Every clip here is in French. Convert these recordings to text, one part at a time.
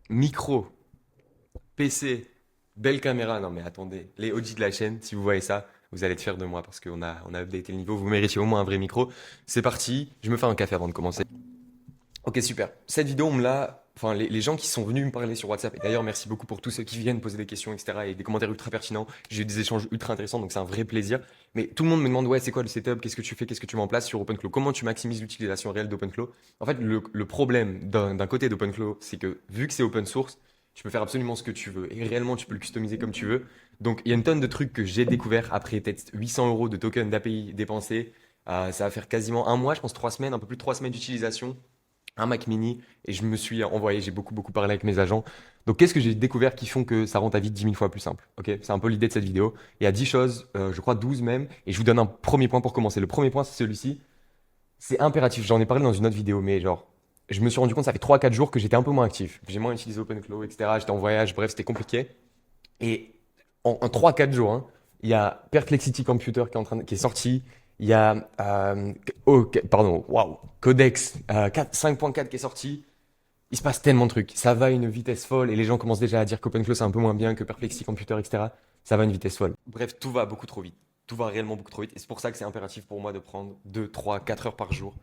micro, PC, belle caméra. Non mais attendez, les OG de la chaîne, si vous voyez ça, vous allez être fiers de moi parce qu'on a updaté le niveau. Vous méritez au moins un vrai micro. C'est parti, je me fais un café avant de commencer. Ok, super. Cette vidéo, on me l'a. Enfin, les gens qui sont venus me parler sur WhatsApp, et d'ailleurs, merci beaucoup pour tous ceux qui viennent poser des questions, etc., et des commentaires ultra pertinents. J'ai eu des échanges ultra intéressants, donc c'est un vrai plaisir. Mais tout le monde me demande, ouais, c'est quoi le setup? Qu'est-ce que tu fais? Qu'est-ce que tu mets en place sur OpenClaw? Comment tu maximises l'utilisation réelle d'OpenClaw? En fait, le problème d'un côté d'OpenClaw, c'est que vu que c'est open source, tu peux faire absolument ce que tu veux, et réellement, tu peux le customiser comme tu veux. Donc, il y a une tonne de trucs que j'ai découvert après peut-être 800 euros de tokens d'API dépensés. Ça va faire quasiment un mois, je pense 3 semaines, un peu plus de 3 semaines d'utilisation un Mac mini et je me suis envoyé, j'ai beaucoup parlé avec mes agents. Donc qu'est-ce que j'ai découvert qui font que ça rend ta vie 10 000 fois plus simple? Ok, c'est un peu l'idée de cette vidéo. Il y a 10 choses, je crois 12 même, et je vous donne un premier point pour commencer. Le premier point, c'est celui-ci. C'est impératif, j'en ai parlé dans une autre vidéo, mais genre, je me suis rendu compte, ça fait 3 4 jours que j'étais un peu moins actif. J'ai moins utilisé OpenClaw, etc. J'étais en voyage, bref, c'était compliqué. Et en 3-4 jours, hein, il y a Perplexity Computer qui est sorti. Il y a pardon, waouh, Codex 5.4 qui est sorti. Il se passe tellement de trucs. Ça va à une vitesse folle et les gens commencent déjà à dire qu'OpenClaw c'est un peu moins bien que Perplexity Computer, etc. Ça va à une vitesse folle. Bref, tout va beaucoup trop vite. Tout va réellement beaucoup trop vite. Et c'est pour ça que c'est impératif pour moi de prendre 2 3 4 heures par jour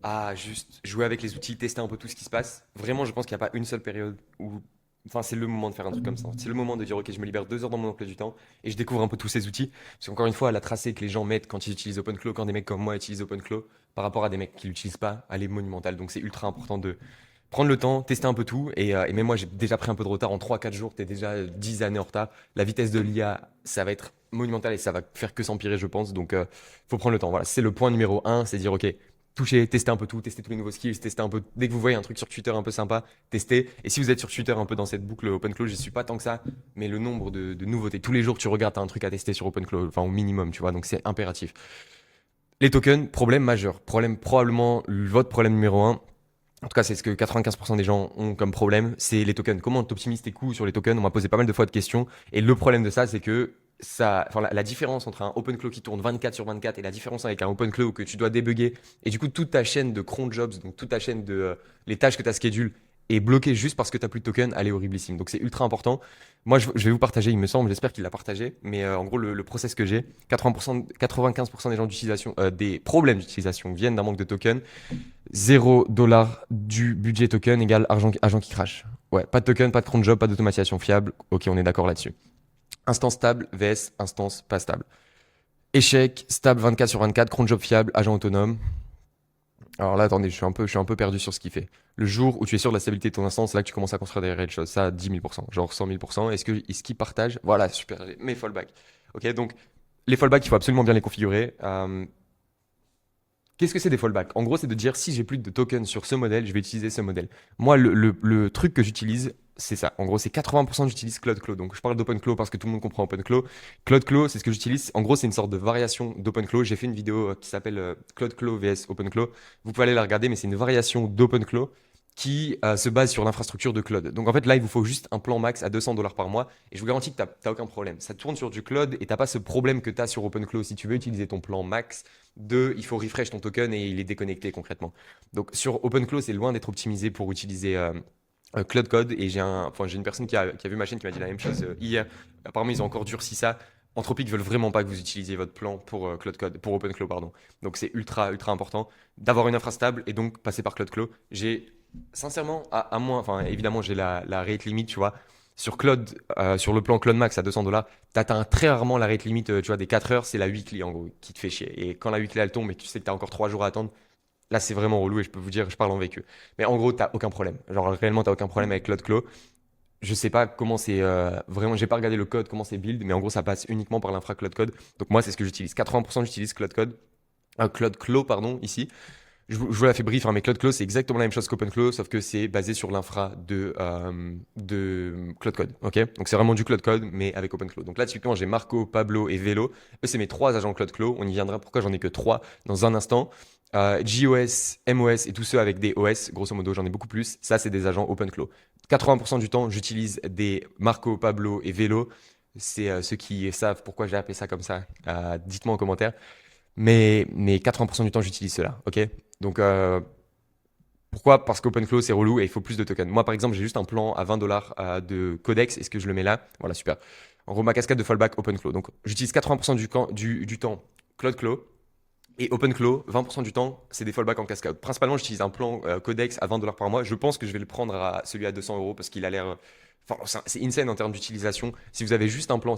à juste jouer avec les outils, tester un peu tout ce qui se passe. Vraiment, je pense qu'il n'y a pas une seule période où. Enfin, c'est le moment de faire un truc comme ça. C'est le moment de dire, ok, je me libère 2 heures dans mon emploi du temps et je découvre un peu tous ces outils. Parce qu'encore une fois, la tracée que les gens mettent quand ils utilisent OpenClaw, quand des mecs comme moi utilisent OpenClaw, par rapport à des mecs qui l'utilisent pas, elle est monumentale. Donc c'est ultra important de prendre le temps, tester un peu tout. Et même moi, j'ai déjà pris un peu de retard. En 3 4 jours, tu es déjà 10 années en retard. La vitesse de l'IA, ça va être monumental et ça va faire que s'empirer, je pense. Donc, faut prendre le temps. Voilà, c'est le point numéro un, c'est dire, ok, toucher, tester un peu tout, tester tous les nouveaux skills, tester un peu. Dès que vous voyez un truc sur Twitter un peu sympa, tester. Et si vous êtes sur Twitter un peu dans cette boucle OpenClaw, je suis pas tant que ça, mais le nombre de nouveautés. Tous les jours, tu regardes, t'as un truc à tester sur OpenClaw, enfin au minimum, tu vois. Donc c'est impératif. Les tokens, problème majeur. Problème, probablement votre problème numéro un. En tout cas, c'est ce que 95% des gens ont comme problème, c'est les tokens. Comment tu optimises tes coûts sur les tokens? On m'a posé pas mal de fois de questions. Et le problème de ça, c'est que enfin, la différence entre un OpenClaw qui tourne 24 sur 24 et la différence avec un OpenClaw que tu dois débugger, et du coup, toute ta chaîne de cron jobs, donc toute ta chaîne de les tâches que tu as schedule, est bloquée juste parce que tu n'as plus de token, elle est horriblissime. Donc c'est ultra important. Moi, je vais vous partager, il me semble, j'espère qu'il l'a partagé, mais en gros, le process que j'ai, 80%, 95% des gens d'utilisation, des problèmes d'utilisation viennent d'un manque de tokens. 0 $ du budget token égale argent qui crache. Ouais, pas de token, pas de cron job, pas d'automatisation fiable. Ok, on est d'accord là-dessus. Instance stable vs instance pas stable. Échec, stable 24 sur 24, cron job fiable, agent autonome. Alors là, attendez, je suis un peu perdu sur ce qu'il fait. Le jour où tu es sûr de la stabilité de ton instance, c'est là que tu commences à construire des réelles choses. Ça, à 10 000%, genre 100 000%. Est-ce qu'il partage? Voilà, super. Mes fallbacks. Ok, donc les fallbacks, il faut absolument bien les configurer. Qu'est-ce que c'est des fallbacks? En gros, c'est de dire si j'ai plus de tokens sur ce modèle, je vais utiliser ce modèle. Moi, le truc que j'utilise, c'est ça. En gros, c'est 80% j'utilise CloudClaw. Donc, je parle d'OpenClaw parce que tout le monde comprend OpenClaw. CloudClaw, c'est ce que j'utilise. En gros, c'est une sorte de variation d'OpenClaw. J'ai fait une vidéo qui s'appelle CloudClaw vs OpenClaw. Vous pouvez aller la regarder, mais c'est une variation d'OpenClaw qui se base sur l'infrastructure de Cloud. Donc en fait là, il vous faut juste un plan max à 200 $ par mois et je vous garantis que tu n'as aucun problème. Ça tourne sur du Cloud et tu n'as pas ce problème que tu as sur OpenClaw. Si tu veux utiliser ton plan max, il faut refresh ton token et il est déconnecté concrètement. Donc sur OpenClaw, c'est loin d'être optimisé pour utiliser Cloud Code et j'ai une personne qui a vu ma chaîne qui m'a dit la même chose hier. Apparemment, ils ont encore durci ça. Anthropic veulent vraiment pas que vous utilisiez votre plan pour Cloud Code, pour OpenClaw, pardon. Donc c'est ultra important d'avoir une infra stable et donc passer par CloudClaw. J'ai sincèrement, à moins, enfin évidemment j'ai la rate limit, tu vois. Sur Cloud, sur le plan Cloud Max à 200 $, t'atteins très rarement la rate limit, tu vois, des 4 heures, c'est la weekly en gros qui te fait chier. Et quand la weekly elle tombe et que tu sais que t'as encore 3 jours à attendre, là c'est vraiment relou et je peux vous dire, je parle en vécu. Mais en gros, t'as aucun problème. Genre réellement, t'as aucun problème avec CloudClaw. Je sais pas comment c'est vraiment, j'ai pas regardé le code, comment c'est build, mais en gros ça passe uniquement par l'infra Cloud Code. Donc moi c'est ce que j'utilise. 80% j'utilise Cloud Code, CloudClaw pardon ici. Je vous la fais brief, hein, mais CloudClaw, c'est exactement la même chose qu'OpenClaw, sauf que c'est basé sur l'infra de Cloud Code. Ok, donc c'est vraiment du Cloud Code, mais avec OpenClaw. Donc là, typiquement, j'ai Marco, Pablo et Velo. Eux, c'est mes 3 agents CloudClaw. On y viendra pourquoi j'en ai que 3 dans un instant. JOS, MOS et tous ceux avec des OS, grosso modo, j'en ai beaucoup plus. Ça, c'est des agents OpenClaw. 80% du temps, j'utilise des Marco, Pablo et Velo. C'est ceux qui savent pourquoi j'ai appelé ça comme ça. Dites-moi en commentaire. Mais 80% du temps, j'utilise cela. Ok. Donc, Pourquoi? Parce qu'OpenClaw c'est relou et il faut plus de tokens. Moi par exemple j'ai juste un plan à 20 dollars de codex. Est-ce que je le mets là? Voilà, super. En gros ma cascade de fallback OpenClaw. Donc j'utilise 80% du temps CloudClaw et OpenClaw 20% du temps c'est des fallbacks en cascade. Principalement j'utilise un plan codex à 20 dollars par mois. Je pense que je vais le prendre à celui à 200 euros parce qu'il a l'air. Enfin c'est insane en termes d'utilisation. Si vous avez juste un plan.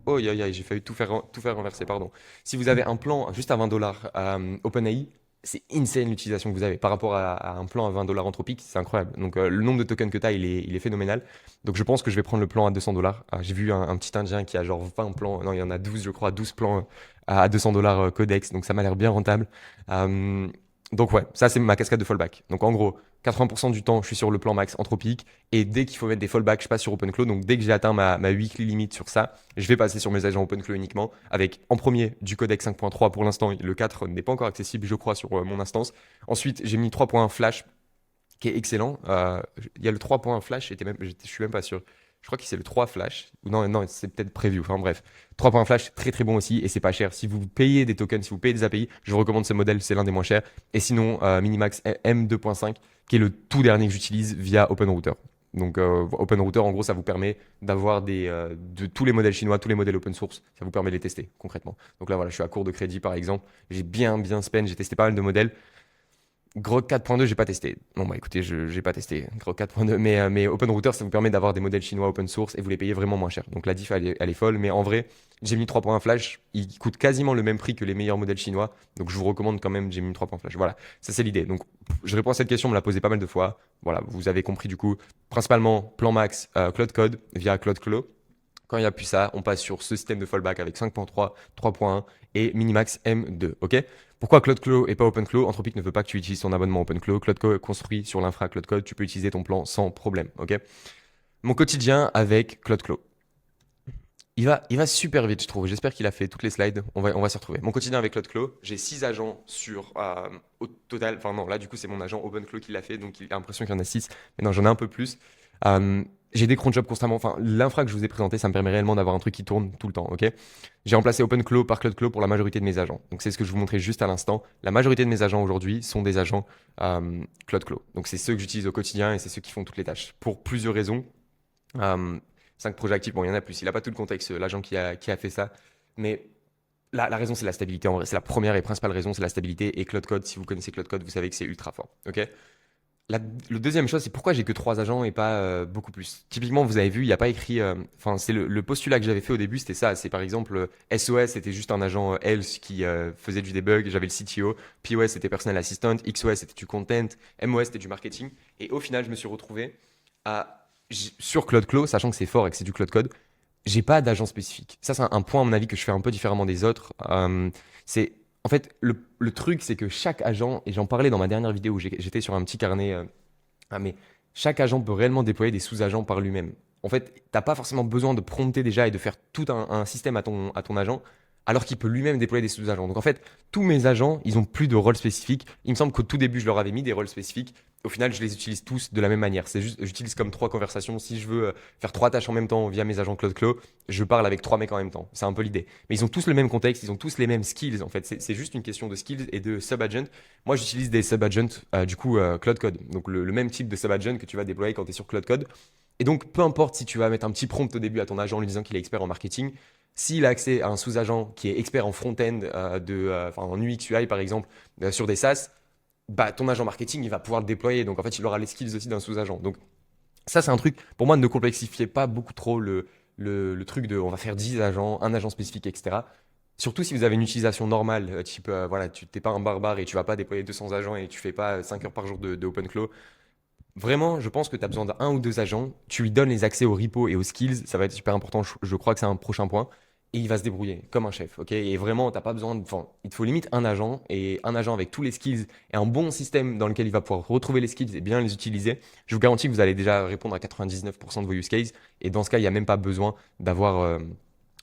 Oh aïe aïe aïe, j'ai failli tout faire renverser, pardon. Si vous avez un plan juste à 20 dollars OpenAI, c'est insane l'utilisation que vous avez par rapport à un plan à 20 dollars Anthropic, c'est incroyable. Donc le nombre de tokens que tu as, il est phénoménal. Donc je pense que je vais prendre le plan à 200 dollars. J'ai vu un petit Indien qui a genre 20 plans, non il y en a 12 je crois, 12 plans à 200 dollars Codex, donc ça m'a l'air bien rentable. Euh, donc ouais, ça c'est ma cascade de fallback. Donc en gros, 80% du temps je suis sur le plan max Anthropic et dès qu'il faut mettre des fallbacks, je passe sur OpenClaw. Donc dès que j'ai atteint ma weekly limit sur ça, je vais passer sur mes agents OpenClaw uniquement, avec en premier du codec 5.3 pour l'instant, le 4 n'est pas encore accessible, je crois, sur mon instance. Ensuite, j'ai mis 3.1 Flash, qui est excellent. Il y a le 3.1 Flash, je suis même pas sûr. Je crois que c'est le 3 Flash. Ou non, non, c'est peut-être preview. Enfin bref. 3.1 Flash, très très bon aussi et c'est pas cher. Si vous payez des tokens, si vous payez des API, je vous recommande ce modèle, c'est l'un des moins chers. Et sinon, Minimax M2.5, qui est le tout dernier que j'utilise via OpenRouter. Donc OpenRouter, en gros, ça vous permet d'avoir de tous les modèles chinois, tous les modèles open source, ça vous permet de les tester concrètement. Donc là, voilà, je suis à court de crédit par exemple. J'ai bien spend, j'ai testé pas mal de modèles. Grok 4.2, j'ai pas testé. Bon, bah écoutez, j'ai pas testé Grok 4.2, mais OpenRouter, ça vous permet d'avoir des modèles chinois open source et vous les payez vraiment moins cher. Donc la diff, elle est folle, mais en vrai, Gemini 3.1 Flash, il coûte quasiment le même prix que les meilleurs modèles chinois. Donc je vous recommande quand même Gemini 3.1 Flash. Voilà, ça c'est l'idée. Donc je réponds à cette question, on me l'a posée pas mal de fois. Voilà, vous avez compris du coup, principalement plan max, Cloud Code via CloudClaw. Quand il n'y a plus ça, on passe sur ce système de fallback avec 5.3, 3.1 et Minimax M2. Ok? Pourquoi CloudClaw et pas OpenClaw? Anthropic ne veut pas que tu utilises ton abonnement OpenClaw. CloudClaw est construit sur l'infra CloudCode. Tu peux utiliser ton plan sans problème. Ok? Mon quotidien avec CloudClaw. Il va super vite, je trouve. J'espère qu'il a fait toutes les slides. On va s'y retrouver. Mon quotidien avec CloudClaw, j'ai 6 agents au total. Enfin, non, là, du coup, c'est mon agent OpenClaw qui l'a fait. Donc, il a l'impression qu'il y en a 6. Mais non, j'en ai un peu plus. Euh, j'ai des cron jobs constamment. Enfin, l'infra que je vous ai présenté, ça me permet réellement d'avoir un truc qui tourne tout le temps. Ok? J'ai remplacé OpenClaw par CloudClaw pour la majorité de mes agents. Donc, c'est ce que je vous montrais juste à l'instant. La majorité de mes agents aujourd'hui sont des agents CloudClaw. Donc, c'est ceux que j'utilise au quotidien et c'est ceux qui font toutes les tâches. Pour plusieurs raisons. Euh, 5 projets actifs, bon, il y en a plus. Il n'a pas tout le contexte, l'agent qui a fait ça. Mais la raison, c'est la stabilité. En vrai, c'est la première et principale raison, c'est la stabilité. Et Cloud Code, si vous connaissez Cloud Code, vous savez que c'est ultra fort. Ok? Le deuxième chose, c'est pourquoi j'ai que 3 agents et pas beaucoup plus. Typiquement, vous avez vu, il n'y a pas écrit. Enfin, c'est le postulat que j'avais fait au début, c'était ça. C'est par exemple SOS, c'était juste un agent Else qui faisait du debug. J'avais le CTO. POS, c'était Personal Assistant. XOS, c'était du content. MOS, c'était du marketing. Et au final, je me suis retrouvé sur CloudClaw, sachant que c'est fort et que c'est du Cloud Code, j'ai pas d'agent spécifique. Ça, c'est un point, à mon avis, que je fais un peu différemment des autres. C'est en fait le truc, c'est que chaque agent, et j'en parlais dans ma dernière vidéo où j'étais sur un petit carnet, mais chaque agent peut réellement déployer des sous-agents par lui-même. En fait, t'as pas forcément besoin de prompter déjà et de faire tout un système à ton agent, alors qu'il peut lui-même déployer des sous-agents. Donc en fait, tous mes agents, ils ont plus de rôle spécifique. Il me semble qu'au tout début, je leur avais mis des rôles spécifiques. Au final, je les utilise tous de la même manière. C'est juste, j'utilise comme 3 conversations. Si je veux faire 3 tâches en même temps via mes agents CloudClaw, je parle avec 3 mecs en même temps. C'est un peu l'idée. Mais ils ont tous le même contexte, ils ont tous les mêmes skills. En fait, c'est juste une question de skills et de sub-agent. Moi, j'utilise des sub-agents, du coup, Cloud Code. Donc, le même type de sub-agent que tu vas déployer quand tu es sur Cloud Code. Et donc, peu importe si tu vas mettre un petit prompt au début à ton agent en lui disant qu'il est expert en marketing, s'il a accès à un sous-agent qui est expert en front-end, enfin, en UX UI par exemple, sur des SaaS, bah, ton agent marketing, il va pouvoir le déployer. Donc, en fait, il aura les skills aussi d'un sous-agent. Donc, ça, c'est un truc, pour moi, ne complexifiez pas beaucoup trop le truc de on va faire 10 agents, un agent spécifique, etc. Surtout si vous avez une utilisation normale, type, voilà, tu n'es pas un barbare et tu vas pas déployer 200 agents et tu fais pas 5 heures par jour de OpenClaw. Vraiment, je pense que tu as besoin d'un ou deux agents. Tu lui donnes les accès aux repos et aux skills. Ça va être super important. Je crois que c'est un prochain point. Et il va se débrouiller comme un chef. Ok? Et vraiment, t'as pas besoin de. Enfin, il te faut limite un agent et un agent avec tous les skills et un bon système dans lequel il va pouvoir retrouver les skills et bien les utiliser. Je vous garantis que vous allez déjà répondre à 99% de vos use cases. Et dans ce cas, il n'y a même pas besoin d'avoir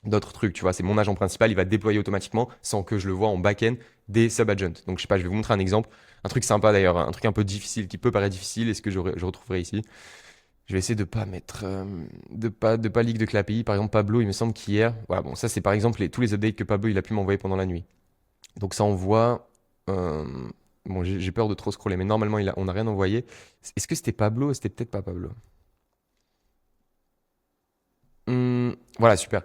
d'autres trucs. Tu vois, c'est mon agent principal. Il va déployer automatiquement sans que je le vois en back-end des sub-agents. Donc, je sais pas, je vais vous montrer un exemple. Un truc sympa d'ailleurs, un truc un peu difficile qui peut paraître difficile. Est-ce que je retrouverai ici? Je vais essayer de pas mettre, de pas leak de l'API. Par exemple, Pablo, il me semble qu'hier, voilà, bon, ça c'est par exemple tous les updates que Pablo il a pu m'envoyer pendant la nuit. Donc ça envoie, euh, Bon, j'ai peur de trop scroller, mais normalement, on n'a rien envoyé. Est-ce que c'était Pablo? C'était peut-être pas Pablo. Voilà, super.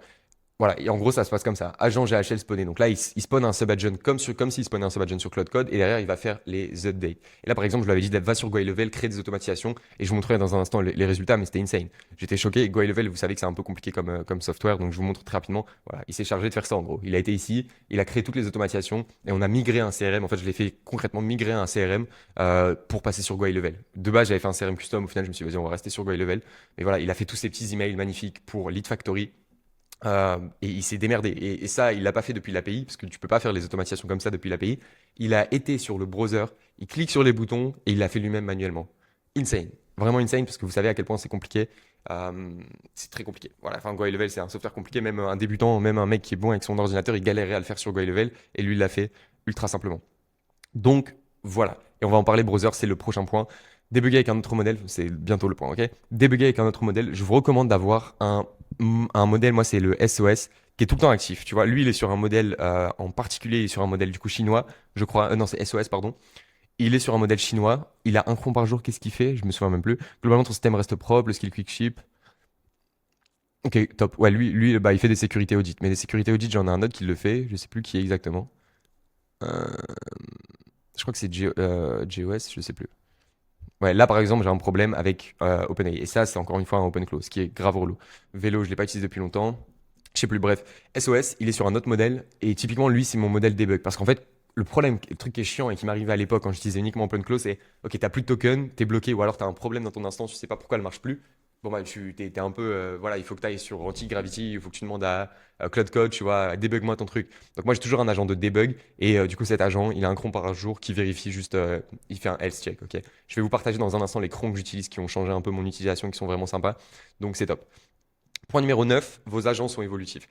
Voilà, et en gros, ça se passe comme ça. Agent GHL spawné. Donc là, il spawn un subagent comme s'il spawnait un subagent sur Cloud Code, et derrière, il va faire les updates. Et là, par exemple, je lui avais dit, va sur GoiLevel, créer des automatisations, et je vous montrerai dans un instant les résultats, mais c'était insane. J'étais choqué. GoiLevel, vous savez que c'est un peu compliqué comme software, donc je vous montre très rapidement. Voilà, il s'est chargé de faire ça en gros. Il a été ici, il a créé toutes les automatisations, et on a migré un CRM. En fait, je l'ai fait concrètement migrer un CRM pour passer sur GoiLevel. De base, j'avais fait un CRM custom. Au final, je me suis dit, vas-y, on va rester sur GoiLevel. Mais voilà, il a fait tous ces petits emails magnifiques pour Lead Factory. Et il s'est démerdé. Et ça, il l'a pas fait depuis l'API, parce que tu peux pas faire les automatisations comme ça depuis l'API. Il a été sur le browser, il clique sur les boutons et il l'a fait lui-même manuellement. Insane. Vraiment insane, parce que vous savez à quel point c'est compliqué. C'est très compliqué. Voilà, enfin, GoiLevel, c'est un software compliqué. Même un débutant, même un mec qui est bon avec son ordinateur, il galérait à le faire sur GoiLevel. Et lui, il l'a fait ultra simplement. Donc, voilà. Et on va en parler browser, c'est le prochain point. Débugger avec un autre modèle, c'est bientôt le point, ok? Débugger avec un autre modèle, je vous recommande d'avoir un modèle, moi c'est le SOS, qui est tout le temps actif. Tu vois, lui il est sur un modèle, en particulier, il est sur un modèle du coup chinois, je crois, non c'est SOS, pardon. Il est sur un modèle chinois, il a un cron par jour, qu'est-ce qu'il fait? Je me souviens même plus. Globalement, ton système reste propre, le skill quick ship. Ok, top. Ouais, lui bah, il fait des sécurités audit. Mais des sécurités audit, j'en ai un autre qui le fait, je sais plus qui est exactement. Euh, je crois que c'est GOS, je sais plus. Ouais, là par exemple, j'ai un problème avec OpenAI. Et ça, c'est encore une fois un open close, ce qui est grave relou. Vélo, je l'ai pas utilisé depuis longtemps. Je sais plus, bref. SOS, il est sur un autre modèle. Et typiquement, lui, c'est mon modèle debug. Parce qu'en fait, le problème, le truc qui est chiant et qui m'arrivait à l'époque quand j'utilisais uniquement open close, c'est ok, t'as plus de token, t'es bloqué, ou alors t'as un problème dans ton instance, tu sais pas pourquoi elle marche plus. Bon, bah, t'es un peu. Voilà, il faut que tu ailles sur Anti-Gravity, il faut que tu demandes à Cloud Code, tu vois, débug-moi ton truc. Donc, moi, j'ai toujours un agent de debug. Et du coup, cet agent, il a un cron par jour qui vérifie juste. Il fait un health check, ok? Je vais vous partager dans un instant les crons que j'utilise qui ont changé un peu mon utilisation, qui sont vraiment sympas. Donc, c'est top. Point numéro 9, vos agents sont évolutifs.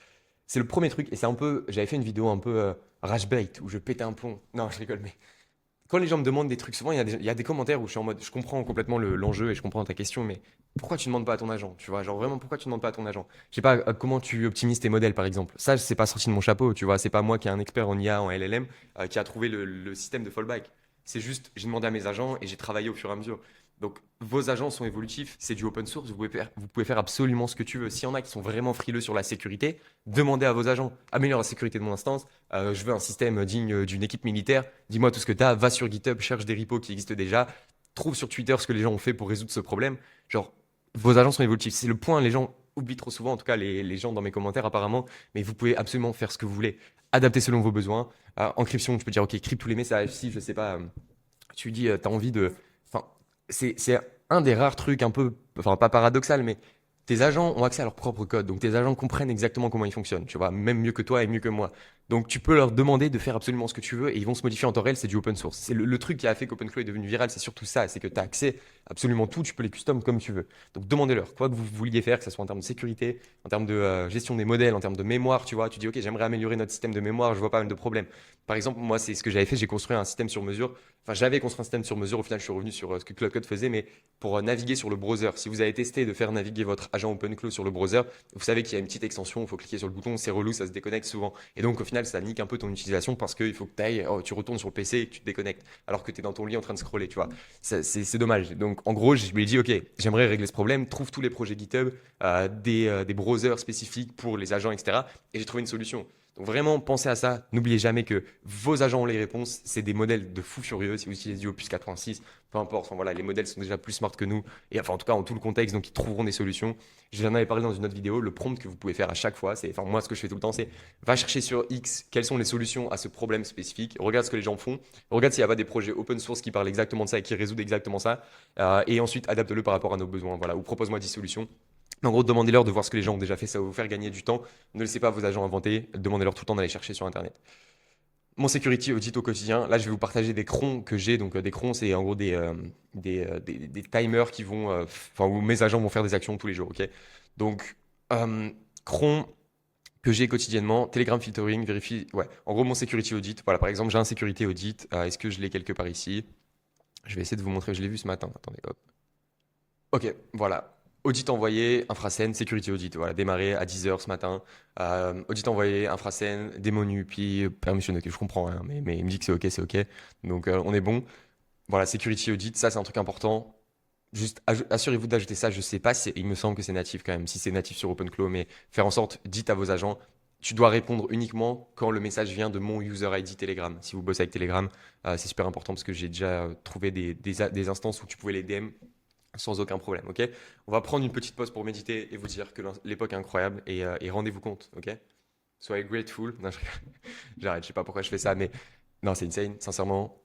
C'est le premier truc, et c'est un peu. J'avais fait une vidéo un peu rage bait où je pétais un plomb. Non, je rigole, mais quand les gens me demandent des trucs, souvent il y a des commentaires où je suis en mode, je comprends complètement l'enjeu et je comprends ta question, mais pourquoi tu ne demandes pas à ton agent? Tu vois, genre vraiment, pourquoi tu ne demandes pas à ton agent? Je sais pas, comment tu optimises tes modèles, par exemple. Ça, c'est pas sorti de mon chapeau, tu vois, c'est pas moi qui est un expert en IA, en LLM, qui a trouvé le système de fallback. C'est juste, j'ai demandé à mes agents et j'ai travaillé au fur et à mesure. Donc, vos agents sont évolutifs, c'est du open source, vous pouvez faire absolument ce que tu veux. S'il y en a qui sont vraiment frileux sur la sécurité, demandez à vos agents, améliore la sécurité de mon instance, je veux un système digne d'une équipe militaire, dis-moi tout ce que tu as, va sur GitHub, cherche des repos qui existent déjà, trouve sur Twitter ce que les gens ont fait pour résoudre ce problème. Genre, vos agents sont évolutifs. C'est le point, les gens oublient trop souvent, en tout cas les gens dans mes commentaires apparemment, mais vous pouvez absolument faire ce que vous voulez. Adapter selon vos besoins. Encryption, tu peux dire, ok, crypte tous les messages. Si, je sais pas, tu dis, tu as envie de. Enfin, c'est un des rares trucs un peu, enfin pas paradoxal, mais tes agents ont accès à leur propre code. Donc tes agents comprennent exactement comment ils fonctionnent, tu vois, même mieux que toi et mieux que moi. Donc tu peux leur demander de faire absolument ce que tu veux et ils vont se modifier en temps réel, c'est du open source. C'est le truc qui a fait qu'OpenClaw est devenu viral, c'est surtout ça, c'est que tu as accès à absolument tout, tu peux les custom comme tu veux. Donc demandez-leur, quoi que vous vouliez faire, que ce soit en termes de sécurité, en termes de gestion des modèles, en termes de mémoire, tu vois, tu dis ok, j'aimerais améliorer notre système de mémoire, je vois pas mal de problèmes. Par exemple, moi, c'est ce que j'avais fait, j'ai construit un système sur mesure. Enfin, j'avais construit un système sur mesure, au final, je suis revenu sur ce que Cloud Code faisait, mais pour naviguer sur le browser. Si vous avez testé de faire naviguer votre agent OpenClaw sur le browser, vous savez qu'il y a une petite extension, il faut cliquer sur le bouton, c'est relou, ça se déconnecte souvent. Et donc au final, ça nique un peu ton utilisation parce qu'il faut que tu ailles, tu retournes sur le PC et que tu te déconnectes alors que tu es dans ton lit en train de scroller, tu vois. C'est dommage. Donc en gros, je lui ai dit, ok, j'aimerais régler ce problème, trouve tous les projets GitHub, des browsers spécifiques pour les agents, etc. Et j'ai trouvé une solution. Donc vraiment, pensez à ça. N'oubliez jamais que vos agents ont les réponses. C'est des modèles de fous furieux. Si vous utilisez du Opus 86, peu importe. Enfin, voilà, les modèles sont déjà plus smart que nous. Et enfin, en tout cas, en tout le contexte, donc ils trouveront des solutions. J'en avais parlé dans une autre vidéo. Le prompt que vous pouvez faire à chaque fois, c'est, enfin, moi, ce que je fais tout le temps, c'est va chercher sur X quelles sont les solutions à ce problème spécifique. Regarde ce que les gens font. Regarde s'il n'y a pas des projets open source qui parlent exactement de ça et qui résoudent exactement ça. Et ensuite, adapte-le par rapport à nos besoins. Voilà, ou propose-moi 10 solutions. En gros, demandez-leur de voir ce que les gens ont déjà fait, ça va vous faire gagner du temps. Ne laissez pas vos agents inventer, demandez-leur tout le temps d'aller chercher sur Internet. Mon security audit au quotidien, là je vais vous partager des crons que j'ai. Donc des crons, c'est en gros des timers qui vont, enfin où mes agents vont faire des actions tous les jours, ok? Donc cron que j'ai quotidiennement, Telegram filtering, vérifie, ouais. En gros mon security audit, voilà par exemple j'ai un security audit, est-ce que je l'ai quelque part ici? Je vais essayer de vous montrer, je l'ai vu ce matin, attendez, hop. Ok, voilà. Audit envoyé, infrascène, security audit. Voilà, démarré à 10 h ce matin. Audit envoyé, infrascène, démo nu, puis permission. Ok, je comprends rien, mais il me dit que c'est ok, c'est ok. Donc on est bon. Voilà, security audit, ça c'est un truc important. Juste assurez-vous d'ajouter ça. Je sais pas, il me semble que c'est natif quand même, si c'est natif sur OpenClaw, mais faire en sorte, dites à vos agents, tu dois répondre uniquement quand le message vient de mon user ID Telegram. Si vous bossez avec Telegram, c'est super important parce que j'ai déjà trouvé des instances où tu pouvais les DM sans aucun problème, ok? On va prendre une petite pause pour méditer et vous dire que l'époque est incroyable et rendez-vous compte, ok? Soyez grateful. Non, j'arrête, je sais pas pourquoi je fais ça, mais non, c'est insane, sincèrement.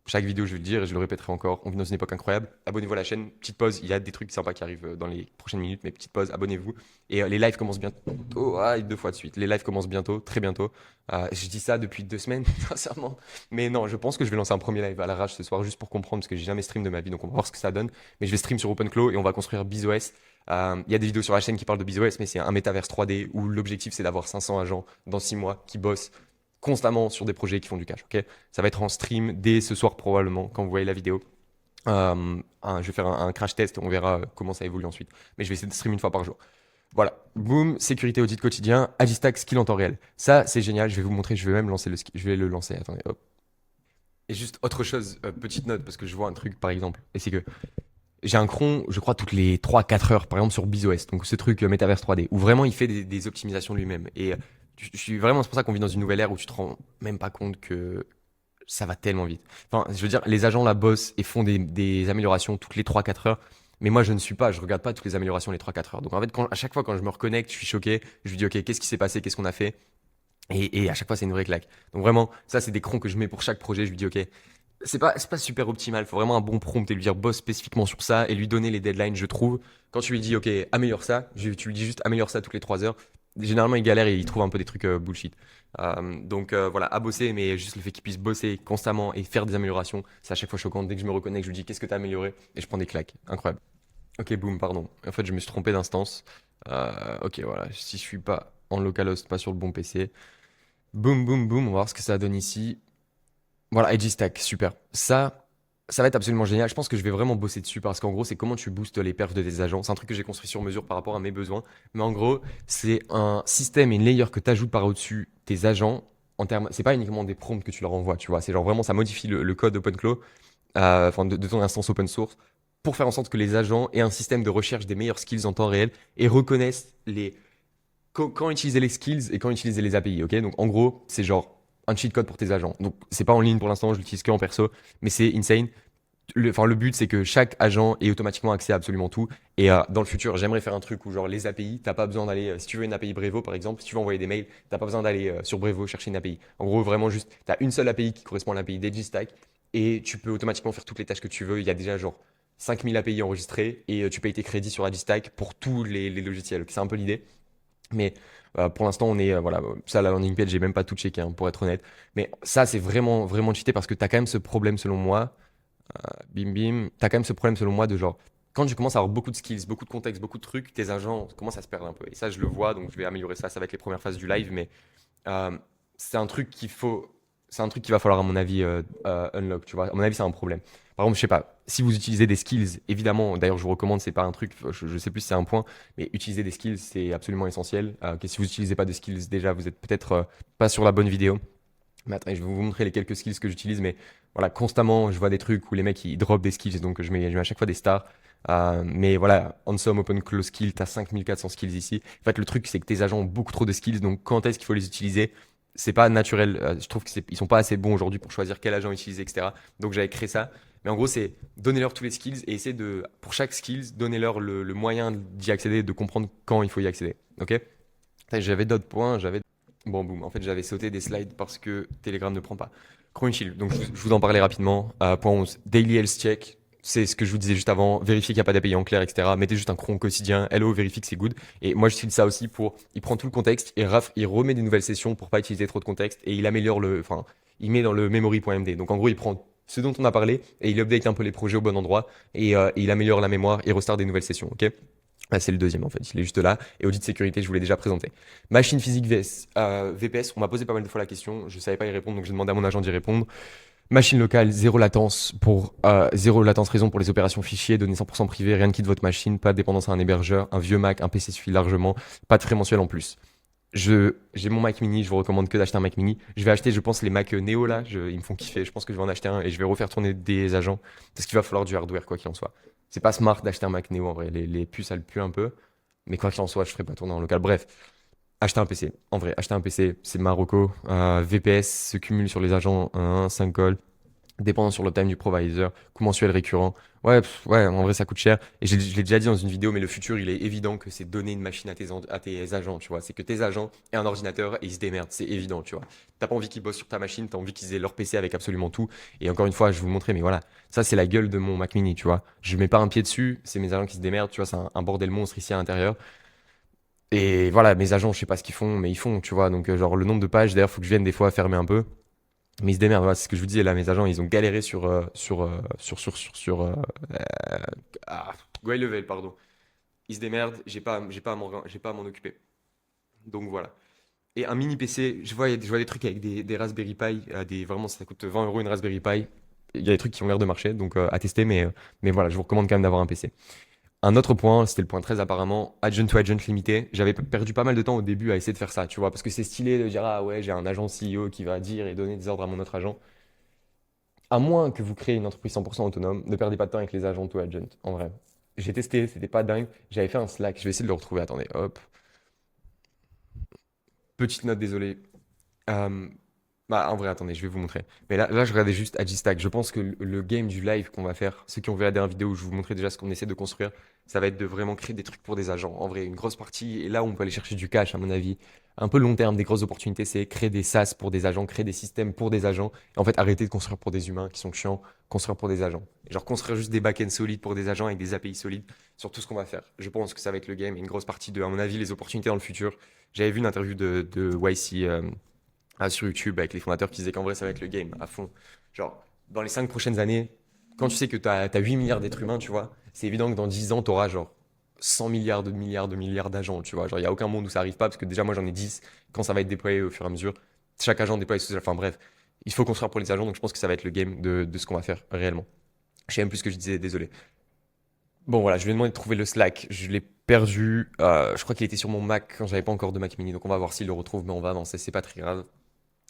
Chaque vidéo, je vais le dire et je le répéterai encore. On vit dans une époque incroyable. Abonnez-vous à la chaîne. Petite pause. Il y a des trucs sympas qui arrivent dans les prochaines minutes, mais petite pause. Abonnez-vous. Et les lives commencent bientôt. Ah, 2 fois de suite. Les lives commencent bientôt, très bientôt. Je dis ça depuis 2 semaines, sincèrement. Mais non, je pense que je vais lancer un premier live à l'arrache ce soir juste pour comprendre parce que j'ai jamais stream de ma vie. Donc on va voir ce que ça donne. Mais je vais stream sur OpenClaw et on va construire BizOS. Il y a des vidéos sur la chaîne qui parlent de BizOS, mais c'est un métaverse 3D où l'objectif c'est d'avoir 500 agents dans 6 mois qui bossent constamment sur des projets qui font du cash. Ok, ça va être en stream dès ce soir probablement quand vous voyez la vidéo. Je vais faire un crash test et on verra comment ça évolue ensuite. Mais je vais essayer de stream une fois par jour. Voilà, boom, sécurité audit quotidien, Agistack skill en temps réel. Ça, c'est génial. Je vais vous montrer. Je vais même lancer le skill. Je vais le lancer. Attendez, hop. Et juste autre chose, petite note parce que je vois un truc par exemple. Et c'est que j'ai un cron, je crois, toutes les 3-4 heures, par exemple, sur BizOS, donc ce truc Metaverse 3D, où vraiment il fait des optimisations lui-même. Et je suis vraiment, c'est pour ça qu'on vit dans une nouvelle ère où tu te rends même pas compte que ça va tellement vite. Enfin, je veux dire, les agents là bossent et font des améliorations toutes les 3-4 heures. Mais moi, je ne suis pas, je regarde pas toutes les améliorations les 3-4 heures. Donc en fait, à chaque fois, quand je me reconnecte, je suis choqué. Je lui dis, OK, qu'est-ce qui s'est passé? Qu'est-ce qu'on a fait? Et à chaque fois, c'est une vraie claque. Donc vraiment, ça, c'est des crons que je mets pour chaque projet. Je lui dis, OK, c'est pas super optimal. Il faut vraiment un bon prompt et lui dire bosse spécifiquement sur ça et lui donner les deadlines, je trouve. Quand tu lui dis, OK, améliore ça, tu lui dis juste améliore ça toutes les 3 heures. Généralement, il galère et il trouve un peu des trucs bullshit. Donc voilà, à bosser, mais juste le fait qu'il puisse bosser constamment et faire des améliorations, c'est à chaque fois choquant. Dès que je me reconnecte, je lui dis qu'est-ce que t'as amélioré et je prends des claques. Incroyable. OK, boum, pardon. En fait, je me suis trompé d'instance. OK, voilà. Si je suis pas en localhost, pas sur le bon PC. Boum, boum, boum. On va voir ce que ça donne ici. Voilà, Edgy Stack, super. Ça va être absolument génial. Je pense que je vais vraiment bosser dessus parce qu'en gros, c'est comment tu boostes les perfs de tes agents. C'est un truc que j'ai construit sur mesure par rapport à mes besoins. Mais en gros, c'est un système et une layer que tu ajoutes par au-dessus tes agents en termes. C'est pas uniquement des prompts que tu leur envoies, tu vois. C'est genre vraiment, ça modifie le code OpenClaw, enfin de ton instance open source, pour faire en sorte que les agents aient un système de recherche des meilleurs skills en temps réel et reconnaissent quand utiliser les skills et quand utiliser les API, ok? Donc en gros, c'est genre un cheat code pour tes agents. Donc c'est pas en ligne pour l'instant, je l'utilise que en perso, mais c'est insane. Enfin, le but, c'est que chaque agent ait automatiquement accès à absolument tout. Et dans le futur, j'aimerais faire un truc où, genre, les API, t'as pas besoin d'aller, si tu veux une API Brevo, par exemple, si tu veux envoyer des mails, t'as pas besoin d'aller sur Brevo chercher une API. En gros, vraiment juste, t'as une seule API qui correspond à l'API d'EdgyStack et tu peux automatiquement faire toutes les tâches que tu veux. Il y a déjà, genre, 5000 API enregistrées et tu payes tes crédits sur EdgyStack pour tous les logiciels. C'est un peu l'idée. Mais pour l'instant, on est, voilà, ça, la landing page, j'ai même pas tout checké, hein, pour être honnête. Mais ça, c'est vraiment, vraiment cheaté parce que t'as quand même ce problème, selon moi, bim bim, t'as quand même ce problème selon moi de genre, quand tu commences à avoir beaucoup de skills, beaucoup de contexte, beaucoup de trucs, tes agents commencent à se perdre un peu. Et ça, je le vois, donc je vais améliorer ça, ça va être les premières phases du live, mais euh, c'est un truc qu'il faut, c'est un truc qu'il va falloir, à mon avis, unlock, tu vois. À mon avis, c'est un problème. Par exemple, je sais pas, si vous utilisez des skills, évidemment, d'ailleurs, je vous recommande, c'est pas un truc, je sais plus si c'est un point, mais utiliser des skills, c'est absolument essentiel. Que si vous utilisez pas de skills, déjà, vous êtes peut-être pas sur la bonne vidéo. Mais attendez, je vais vous montrer les quelques skills que j'utilise, mais voilà, constamment, je vois des trucs où les mecs ils drop des skills, donc je mets à chaque fois des stars. Mais voilà, en somme, open close skill, t'as 5400 skills ici. En fait, le truc, c'est que tes agents ont beaucoup trop de skills, donc quand est-ce qu'il faut les utiliser? C'est pas naturel. Je trouve qu'ils sont pas assez bons aujourd'hui pour choisir quel agent utiliser, etc. Donc j'avais créé ça. Mais en gros, c'est donner-leur tous les skills et essayer de, pour chaque skills, donner-leur le moyen d'y accéder, de comprendre quand il faut y accéder. Ok? J'avais d'autres points, j'avais. Bon, boum. En fait, j'avais sauté des slides parce que Telegram ne prend pas. Crunchyroll, donc je vous en parlais rapidement. Point 11, Daily Health Check. C'est ce que je vous disais juste avant. Vérifier qu'il n'y a pas d'API en clair, etc. Mettez juste un cron quotidien. Hello, vérifie que c'est good. Et moi, j'utilise ça aussi pour. Il prend tout le contexte et il remet des nouvelles sessions pour pas utiliser trop de contexte et il améliore le. Enfin, il met dans le memory.md. Donc en gros, il prend ce dont on a parlé et il update un peu les projets au bon endroit et il améliore la mémoire et restart des nouvelles sessions. Ok? Ah, c'est le deuxième en fait, il est juste là. Et audit de sécurité, je vous l'ai déjà présenté. Machine physique VPS, on m'a posé pas mal de fois la question, je savais pas y répondre, donc j'ai demandé à mon agent d'y répondre. Machine locale, zéro latence raison pour les opérations fichiers, données 100% privées, rien ne quitte votre machine, pas de dépendance à un hébergeur, un vieux Mac, un PC suffit largement, pas de frais mensuels en plus. J'ai mon Mac mini, je vous recommande que d'acheter un Mac mini. Je vais acheter, je pense, les Mac Neo là, ils me font kiffer. Je pense que je vais en acheter un et je vais refaire tourner des agents parce qu'il va falloir du hardware, quoi qu'il en soit. C'est pas smart d'acheter un Mac Neo en vrai, les puces elles puent un peu, mais quoi qu'il en soit, je ferai pas tourner en local. Bref, acheter un PC. En vrai, acheter un PC, c'est Marocco. VPS se cumule sur les agents 1, 5 calls dépendant sur le time du provider, coût mensuel récurrent. Ouais, ouais, en vrai, ça coûte cher. Et je l'ai déjà dit dans une vidéo, mais le futur, il est évident que c'est donner une machine à tes agents, tu vois. C'est que tes agents aient un ordinateur et ils se démerdent, c'est évident, tu vois. T'as pas envie qu'ils bossent sur ta machine, t'as envie qu'ils aient leur PC avec absolument tout. Et encore une fois, je vais vous montrer, mais voilà, ça, c'est la gueule de mon Mac mini, tu vois. Je mets pas un pied dessus, c'est mes agents qui se démerdent, tu vois, c'est un bordel monstre ici à l'intérieur. Et voilà, mes agents, je sais pas ce qu'ils font, mais ils font, tu vois. Donc, genre, le nombre de pages, d'ailleurs, faut que je vienne des fois fermer un peu. Mais ils se démerdent, voilà, c'est ce que je vous disais là, mes agents, ils ont galéré euh, ah, Gway Level, pardon. Ils se démerdent, j'ai pas à m'en occuper. Donc voilà. Et un mini PC, je vois des trucs avec des Raspberry Pi, vraiment ça coûte 20 euros une Raspberry Pi. Il y a des trucs qui ont l'air de marcher, donc à tester, mais voilà, je vous recommande quand même d'avoir un PC. Un autre point, c'était le point 13 apparemment, agent to agent limité. J'avais perdu pas mal de temps au début à essayer de faire ça, tu vois, parce que c'est stylé de dire ah ouais, j'ai un agent CEO qui va dire et donner des ordres à mon autre agent. À moins que vous créez une entreprise 100% autonome, ne perdez pas de temps avec les agents to agent, en vrai. J'ai testé, c'était pas dingue. J'avais fait un Slack, je vais essayer de le retrouver. Attendez, hop. Petite note, désolé. Euh, Bah, en vrai, attendez, je vais vous montrer. Mais là, je regardais juste Agistack. Je pense que le game du live qu'on va faire, ceux qui ont vu la dernière vidéo où je vous montrais déjà ce qu'on essaie de construire, ça va être de vraiment créer des trucs pour des agents. En vrai, une grosse partie, et là où on peut aller chercher du cash, à mon avis, un peu long terme, des grosses opportunités, c'est créer des SaaS pour des agents, créer des systèmes pour des agents, et en fait, arrêter de construire pour des humains qui sont chiants, construire pour des agents. Et genre, construire juste des backends solides pour des agents avec des API solides sur tout ce qu'on va faire. Je pense que ça va être le game, et une grosse partie de, à mon avis, les opportunités dans le futur. J'avais vu une interview de YC, sur YouTube avec les fondateurs qui disaient qu'en vrai, ça va être le game à fond. Genre, dans les 5 prochaines années, quand tu sais que tu as 8 milliards d'êtres humains, tu vois, c'est évident que dans 10 ans, tu auras genre 100 milliards d'agents, tu vois. Genre, il n'y a aucun monde où ça arrive pas parce que déjà, moi, j'en ai 10 quand ça va être déployé au fur et à mesure. Chaque agent déploie sous. Enfin, bref, il faut construire pour les agents, donc je pense que ça va être le game de ce qu'on va faire réellement. Je sais même plus ce que je disais, désolé. Bon, voilà, je lui ai demandé de trouver le Slack. Je l'ai perdu. Je crois qu'il était sur mon Mac quand j'avais pas encore de Mac mini, donc on va voir s'il le retrouve, mais on va avancer, c'est pas très grave.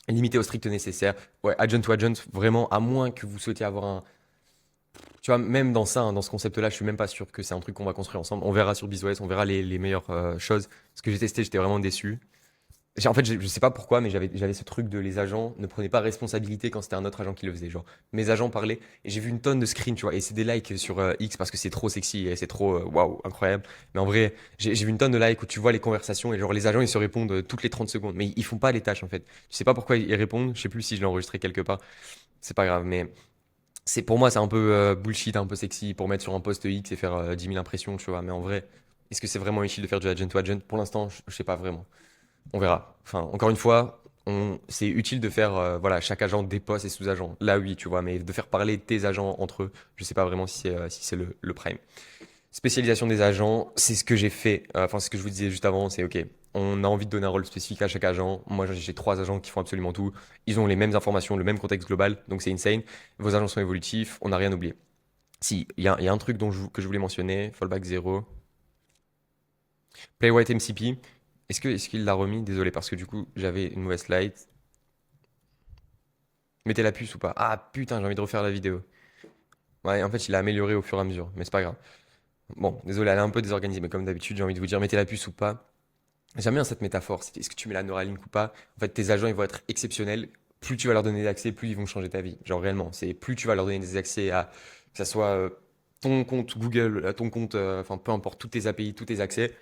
Limité au strict nécessaire. Ouais, agent to agent, vraiment, à moins que vous souhaitiez avoir un. Tu vois, même dans ça, hein, dans ce concept-là, je suis même pas sûr que c'est un truc qu'on va construire ensemble. On verra sur BizOS, on verra les meilleures choses. Ce que j'ai testé, j'étais vraiment déçu. En fait, je sais pas pourquoi, mais j'avais ce truc de les agents ne prenaient pas responsabilité quand c'était un autre agent qui le faisait. Genre, mes agents parlaient et j'ai vu une tonne de screens, tu vois, et c'est des likes sur X parce que c'est trop sexy et c'est trop waouh, incroyable. Mais en vrai, j'ai vu une tonne de likes où tu vois les conversations et genre les agents ils se répondent toutes les 30 secondes, mais ils font pas les tâches en fait. Tu sais pas pourquoi ils répondent, je sais plus si je l'ai enregistré quelque part, c'est pas grave, mais c'est pour moi c'est un peu bullshit, un peu sexy pour mettre sur un post X et faire 10 000 impressions, tu vois, mais en vrai, est-ce que c'est vraiment utile de faire du agent to agent? Pour l'instant, je sais pas vraiment. On verra. Enfin, encore une fois, c'est utile de faire, voilà, chaque agent dépose ses sous-agents. Là, oui, tu vois, mais de faire parler tes agents entre eux, je sais pas vraiment si c'est le prime. Spécialisation des agents, c'est ce que j'ai fait. Enfin, ce que je vous disais juste avant, c'est OK. On a envie de donner un rôle spécifique à chaque agent. Moi, j'ai 3 agents qui font absolument tout. Ils ont les mêmes informations, le même contexte global, donc c'est insane. Vos agents sont évolutifs, on n'a rien oublié. Si, il y a un truc que je voulais mentionner, fallback 0. Playwright MCP. Est-ce qu'il l'a remis? Désolé, parce que du coup, j'avais une mauvaise slide. Mettez la puce ou pas? Ah putain, j'ai envie de refaire la vidéo. Ouais, en fait, il a amélioré au fur et à mesure, mais c'est pas grave. Bon, désolé, elle est un peu désorganisée, mais comme d'habitude, j'ai envie de vous dire, mettez la puce ou pas. J'aime bien cette métaphore. Est-ce que tu mets la Neuralink ou pas? En fait, tes agents, ils vont être exceptionnels. Plus tu vas leur donner d'accès, plus ils vont changer ta vie. Genre réellement, c'est plus tu vas leur donner des accès à, que ça soit ton compte Google, ton compte, enfin peu importe, toutes tes API, tous tes accès,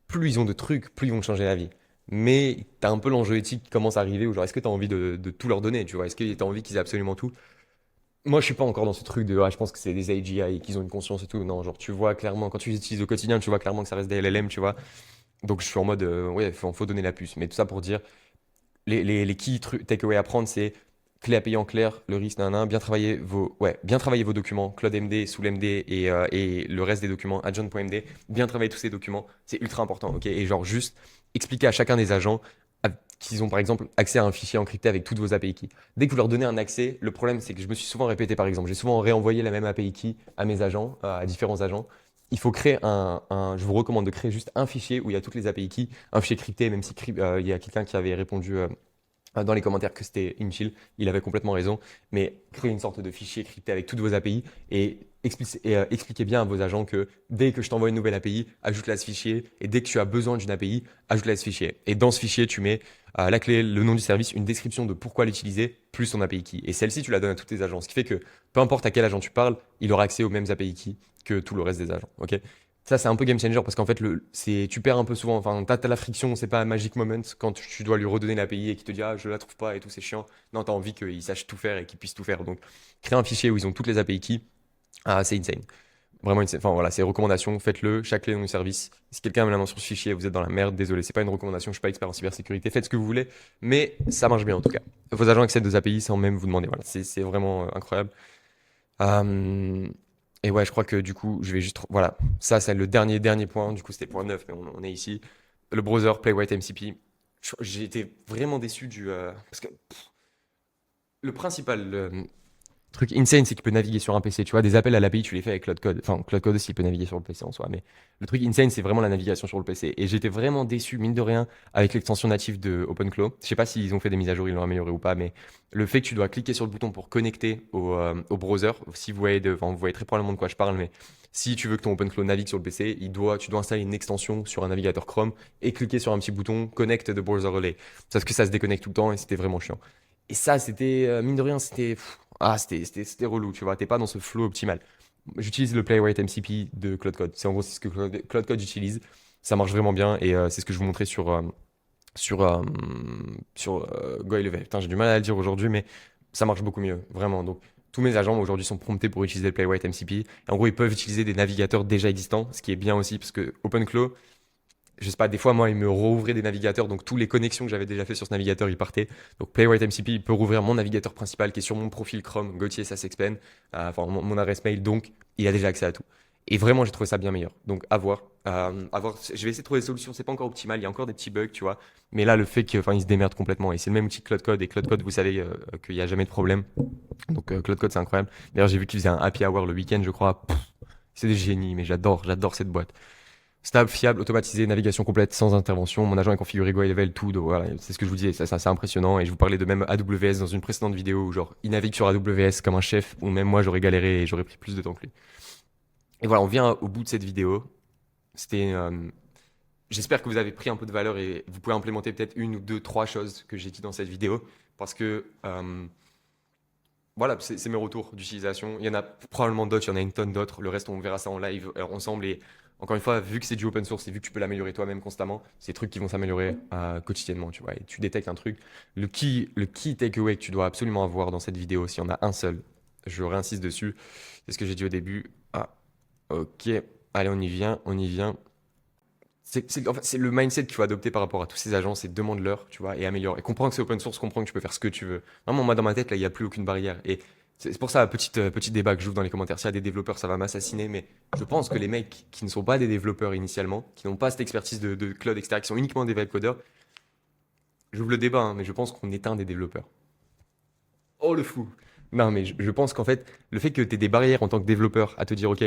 plus ils ont de trucs, plus ils vont te changer la vie. Mais t'as un peu l'enjeu éthique qui commence à arriver où genre est-ce que t'as envie de tout leur donner, tu vois? Est-ce que t'as envie qu'ils aient absolument tout? Moi, je suis pas encore dans ce truc de je pense que c'est des AGI et qu'ils ont une conscience et tout. Non, genre tu vois clairement quand tu les utilises au quotidien, tu vois clairement que ça reste des LLM, tu vois. Donc je suis en mode ouais, faut donner la puce. Mais tout ça pour dire les key takeaways à prendre, c'est clé à payer en clair, le risque, nan, bien travailler vos documents, Claude MD, Soul MD et le reste des documents, Agent.md, bien travailler tous ces documents, c'est ultra important, ok? Et genre juste expliquer à chacun des agents qu'ils ont par exemple accès à un fichier encrypté avec toutes vos API keys. Dès que vous leur donnez un accès, le problème c'est que je me suis souvent répété par exemple, j'ai souvent réenvoyé la même API key à mes agents, à différents agents. Il faut créer je vous recommande de créer juste un fichier où il y a toutes les API keys, un fichier crypté, même si il y a quelqu'un qui avait répondu dans les commentaires que c'était inchill, il avait complètement raison, mais créer une sorte de fichier crypté avec toutes vos API et, expliquez bien à vos agents que dès que je t'envoie une nouvelle API, ajoute-la à ce fichier, et dès que tu as besoin d'une API, ajoute-la à ce fichier. Et dans ce fichier, tu mets la clé, le nom du service, une description de pourquoi l'utiliser, plus son API key. Et celle-ci, tu la donnes à tous tes agents, ce qui fait que peu importe à quel agent tu parles, il aura accès aux mêmes API keys que tout le reste des agents. Ok. Ça, c'est un peu game changer parce qu'en fait, tu perds un peu souvent. Enfin, t'as la friction, c'est pas un magic moment quand tu dois lui redonner l'API et qu'il te dit ah, je la trouve pas et tout, c'est chiant. Non, t'as envie qu'il sache tout faire et qu'il puisse tout faire. Donc, créer un fichier où ils ont toutes les API keys, c'est insane. Vraiment insane. Enfin, voilà, c'est recommandations, faites-le, chaque clé dans le service. Si quelqu'un met la main sur ce fichier et vous êtes dans la merde, désolé, c'est pas une recommandation, je suis pas expert en cybersécurité, faites ce que vous voulez, mais ça marche bien en tout cas. Vos agents accèdent aux API sans même vous demander. Voilà, c'est vraiment incroyable. Euh, et ouais, je crois que du coup, je vais juste. Voilà, ça, c'est le dernier point. Du coup, c'était point 9, mais on est ici. Le browser Playwright MCP. J'ai été vraiment déçu parce que le principal truc insane, c'est qu'il peut naviguer sur un PC. Tu vois, des appels à l'API, tu les fais avec Cloud Code. Enfin, Cloud Code aussi, il peut naviguer sur le PC en soi. Mais le truc insane, c'est vraiment la navigation sur le PC. Et j'étais vraiment déçu, mine de rien, avec l'extension native de OpenClaw. Je sais pas s'ils ont fait des mises à jour, ils l'ont amélioré ou pas, mais le fait que tu dois cliquer sur le bouton pour connecter au browser, si vous voyez, enfin, vous voyez très probablement de quoi je parle, mais si tu veux que ton OpenClaw navigue sur le PC, tu dois installer une extension sur un navigateur Chrome et cliquer sur un petit bouton Connect the browser relay. Parce que ça se déconnecte tout le temps et c'était vraiment chiant. Et ça, c'était, mine de rien, c'était relou, tu vois, t'es pas dans ce flow optimal. J'utilise le Playwright MCP de Cloud Code. C'est en gros c'est ce que Cloud Code utilise. Ça marche vraiment bien et c'est ce que je vous montrais sur, euh, sur GoElevé. Putain, j'ai du mal à le dire aujourd'hui, mais ça marche beaucoup mieux, vraiment. Donc, tous mes agents aujourd'hui sont promptés pour utiliser le Playwright MCP. Et en gros, ils peuvent utiliser des navigateurs déjà existants, ce qui est bien aussi parce que OpenClaw, je sais pas, des fois, moi, il me rouvrait des navigateurs, donc tous les connexions que j'avais déjà fait sur ce navigateur, ils partaient. Donc Playwright MCP, il peut rouvrir mon navigateur principal qui est sur mon profil Chrome, Gauthier Sassexpen, enfin mon adresse mail, donc il a déjà accès à tout. Et vraiment, j'ai trouvé ça bien meilleur. Donc à voir. À voir. Je vais essayer de trouver des solutions, c'est pas encore optimal, il y a encore des petits bugs, tu vois. Mais là, le fait qu'il se démerde complètement, et c'est le même outil que Cloud Code, et Cloud Code, vous savez qu'il n'y a jamais de problème. Donc Cloud Code, c'est incroyable. D'ailleurs, j'ai vu qu'ils faisaient un happy hour le week-end, je crois. Pff, c'est des génies, mais j'adore cette boîte. Stable, fiable, automatisé, navigation complète, sans intervention. Mon agent est configuré Go Level, tout. Donc voilà, c'est ce que je vous disais, ça c'est impressionnant. Et je vous parlais de même AWS dans une précédente vidéo où genre il navigue sur AWS comme un chef, où même moi j'aurais galéré et j'aurais pris plus de temps que lui. Et voilà, on vient au bout de cette vidéo. C'était, j'espère que vous avez pris un peu de valeur et vous pouvez implémenter peut-être une ou deux, trois choses que j'ai dit dans cette vidéo, parce que voilà, c'est mes retours d'utilisation. Il y en a probablement d'autres, il y en a une tonne d'autres. Le reste, on verra ça en live ensemble. Et encore une fois, vu que c'est du open source et vu que tu peux l'améliorer toi-même constamment, c'est des trucs qui vont s'améliorer quotidiennement, tu vois. Et tu détectes un truc. Le key takeaway que tu dois absolument avoir dans cette vidéo, s'il y en a un seul, je réinsiste dessus. C'est ce que j'ai dit au début. Ah, ok. Allez, on y vient, on y vient. En fait, c'est le mindset qu'il faut adopter par rapport à tous ces agents, c'est demande-leur, tu vois, et améliore. Et comprends que c'est open source, comprends que tu peux faire ce que tu veux. Vraiment, moi, dans ma tête, là, il n'y a plus aucune barrière. Et c'est pour ça, petit débat que j'ouvre dans les commentaires. S'il y a des développeurs, ça va m'assassiner, mais je pense que les mecs qui ne sont pas des développeurs initialement, qui n'ont pas cette expertise de cloud, etc., qui sont uniquement des web codeurs, j'ouvre le débat, hein, mais je pense qu'on éteint des développeurs. Oh, le fou! Non, mais je pense qu'en fait, le fait que tu aies des barrières en tant que développeur à te dire, OK,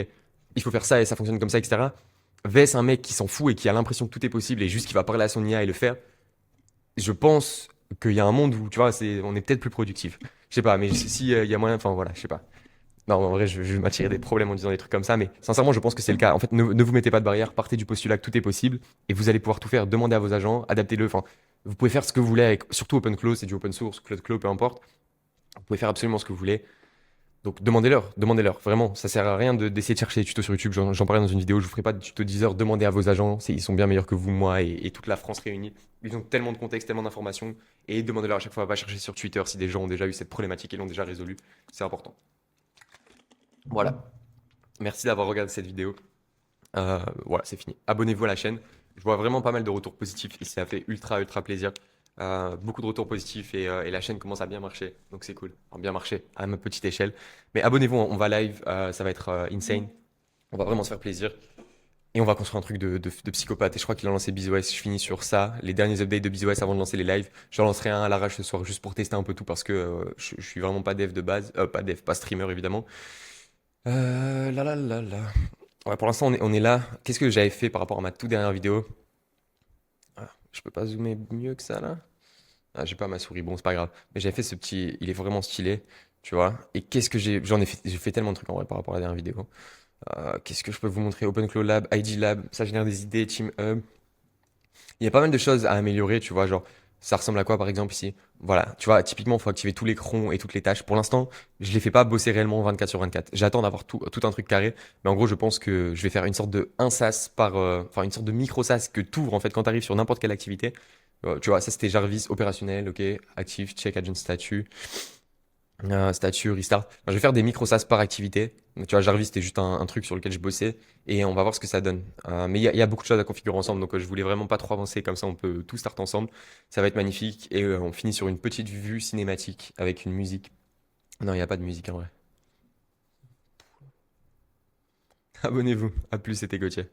il faut faire ça et ça fonctionne comme ça, etc., vs un mec qui s'en fout et qui a l'impression que tout est possible et juste qui va parler à son IA et le faire, je pense qu'il y a un monde où, tu vois, on est peut-être plus productif. Je sais pas, mais si il y a moyen, enfin voilà, je sais pas. Non, en vrai, je vais m'attirer des problèmes en disant des trucs comme ça, mais sincèrement, je pense que c'est le cas. En fait, ne vous mettez pas de barrière, partez du postulat que tout est possible et vous allez pouvoir tout faire. Demandez à vos agents, adaptez-le. Enfin, vous pouvez faire ce que vous voulez avec, surtout OpenClaw, c'est du open source, CloudClaw, peu importe. Vous pouvez faire absolument ce que vous voulez. Donc demandez-leur, vraiment. Ça sert à rien d'essayer de chercher des tutos sur YouTube. J'en parlais dans une vidéo, je vous ferai pas de tuto 10 heures. Demandez à vos agents, ils sont bien meilleurs que vous, moi et toute la France réunie. Ils ont tellement de contexte, tellement d'informations. Et demandez-leur à chaque fois, va chercher sur Twitter si des gens ont déjà eu cette problématique et l'ont déjà résolue. C'est important. Voilà. Merci d'avoir regardé cette vidéo. Voilà, c'est fini. Abonnez-vous à la chaîne. Je vois vraiment pas mal de retours positifs et ça fait ultra plaisir. Beaucoup de retours positifs et la chaîne commence à bien marcher. Donc c'est cool. Enfin, bien marcher à ma petite échelle. Mais abonnez-vous, on va live. Ça va être insane. On va vraiment se faire plaisir. Et Et on va construire un truc de psychopathe. Et je crois qu'il a lancé BizOS. Je finis sur ça. Les derniers updates de BizOS avant de lancer les lives. J'en lancerai un à l'arrache ce soir juste pour tester un peu tout parce que je suis vraiment pas dev de base. Pas dev, pas streamer évidemment. Là là là là. Ouais, pour l'instant on est là. Qu'est-ce que j'avais fait par rapport à ma toute dernière vidéo? Ah, je peux pas zoomer mieux que ça là? Ah, j'ai pas ma souris, bon, c'est pas grave. Mais j'avais fait ce petit, il est vraiment stylé, tu vois. Et qu'est-ce que j'ai fait tellement de trucs en vrai par rapport à la dernière vidéo. Qu'est-ce que je peux vous montrer? OpenClaw Lab, IG Lab, ça génère des idées, Team Hub. Il y a pas mal de choses à améliorer, tu vois, genre, ça ressemble à quoi par exemple ici? Voilà, tu vois, typiquement, il faut activer tous les crons et toutes les tâches. Pour l'instant, je les fais pas bosser réellement 24 sur 24. J'attends d'avoir tout un truc carré. Mais en gros, je pense que je vais faire une sorte de un sas enfin une sorte de micro sas que tu ouvres en fait quand tu arrives sur n'importe quelle activité. Tu vois, ça c'était Jarvis opérationnel, ok, active, check agent statut. Statut, restart. Enfin, je vais faire des micro-sas par activité. Donc, tu vois, Jarvis, c'était juste un truc sur lequel je bossais et on va voir ce que ça donne. Mais il y a beaucoup de choses à configurer ensemble, donc je voulais vraiment pas trop avancer, comme ça on peut tout start ensemble. Ça va être magnifique et on finit sur une petite vue cinématique avec une musique. Non, il n'y a pas de musique en vrai. Abonnez-vous. À plus, c'était Gauthier.